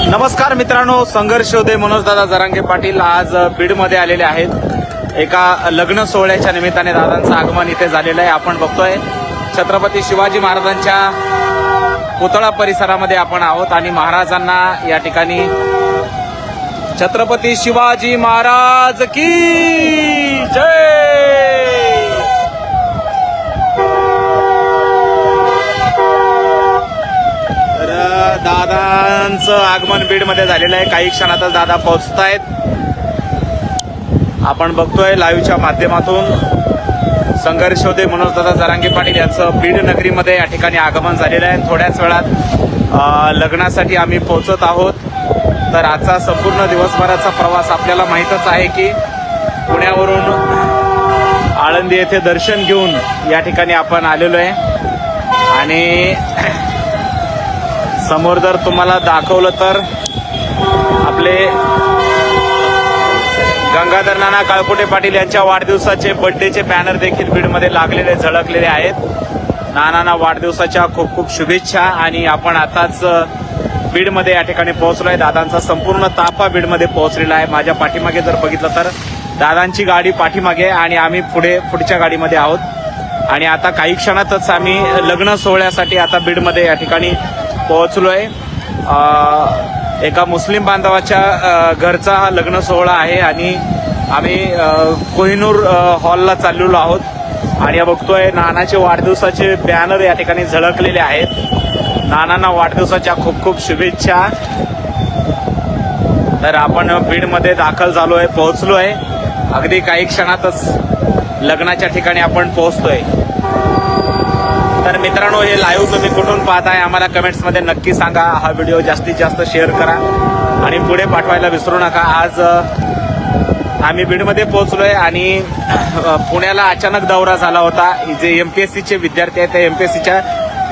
नमस्कार मित्रांनो, संघर्ष योद्धे मनोजदादा जरांगे पाटील आज बीडमध्ये आलेले आहेत। एका लग्न सोहळ्याच्या निमित्ताने दादांचं आगमन इथे झालेलं आहे। आपण बघतोय छत्रपती शिवाजी महाराजांच्या पुतळा परिसरामध्ये आपण आहोत आणि महाराजांना या ठिकाणी छत्रपती शिवाजी महाराज की जय। दादांचं आगमन बीडमध्ये झालेलं आहे। काही क्षणातच दादा पोहोचतायत। आपण बघतोय लाईव्हच्या माध्यमातून संघर्ष योद्धे मनोजदादा जरांगे पाटील यांचं बीड नगरीमध्ये या ठिकाणी आगमन झालेलं आहे। थोड्याच वेळात लग्नासाठी आम्ही पोहोचत आहोत। तर आजचा संपूर्ण दिवसभराचा प्रवास आपल्याला माहीतच आहे की पुण्यावरून आळंदी येथे दर्शन घेऊन या ठिकाणी आपण आलेलो आहे आणि समोर जर तुम्हाला दाखवलं तर आपले गंगाधर नाना काळकोटे पाटील यांच्या वाढदिवसाचे बर्थडेचे बॅनर देखील बीडमध्ये लागलेले झळकलेले आहेत। नानांना वाढदिवसाच्या खूप खूप शुभेच्छा। आणि आपण आताच बीडमध्ये या ठिकाणी पोहोचलोय। दादांचा संपूर्ण ताफा बीडमध्ये पोहोचलेला आहे। माझ्या पाठीमागे जर बघितलं तर दादांची गाडी पाठीमागे आणि आम्ही पुढच्या गाडीमध्ये आहोत आणि आता काही क्षणातच आम्ही लग्न सोहळ्यासाठी आता बीडमध्ये या ठिकाणी पोहोचलोय। एका मुस्लिम बांधवाच्या घरचा हा लग्न सोहळा आहे आणि आम्ही कोहिनूर हॉलला चाललेलो आहोत आणि बघतोय नानाचे वाढदिवसाचे बॅनर या ठिकाणी झळकलेले आहेत। नानांना वाढदिवसाच्या खूप खूप शुभेच्छा। तर आपण बीडमध्ये दाखल झालोय, पोहोचलोय। अगदी काही क्षणातच लग्नाच्या ठिकाणी आपण पोहोचतोय। तर मित्रांनो, हे लाईव्ह तुम्ही कुठून पाहताय आम्हाला कमेंट्समध्ये नक्की सांगा। हा व्हिडिओ जास्तीत जास्त शेअर करा आणि पुढे पाठवायला विसरू नका। आज आम्ही बीडमध्ये पोहोचलोय आणि पुण्याला अचानक दौरा झाला होता। जे एमपीएससीचे विद्यार्थी आहेत त्या एमपीएससीच्या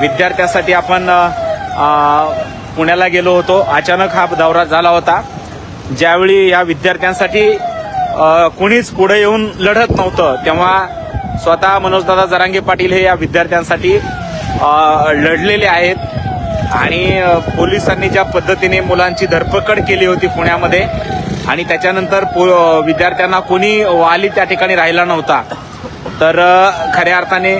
विद्यार्थ्यासाठी आपण पुण्याला गेलो होतो। अचानक हा दौरा झाला होता। ज्यावेळी या विद्यार्थ्यांसाठी कुणीच पुढे येऊन लढत नव्हतं तेव्हा स्वतः मनोजदादा जरांगे पाटील हे या विद्यार्थ्यांसाठी लढलेले आहेत आणि पोलिसांनी ज्या पद्धतीने मुलांची धरपकड केली होती पुण्यामध्ये आणि त्याच्यानंतर विद्यार्थ्यांना कोणी वाली त्या ठिकाणी राहिला नव्हता। तर खऱ्या अर्थाने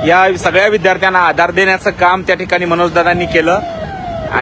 या सगळ्या विद्यार्थ्यांना आधार देण्याचं काम त्या ठिकाणी मनोजदादांनी केलं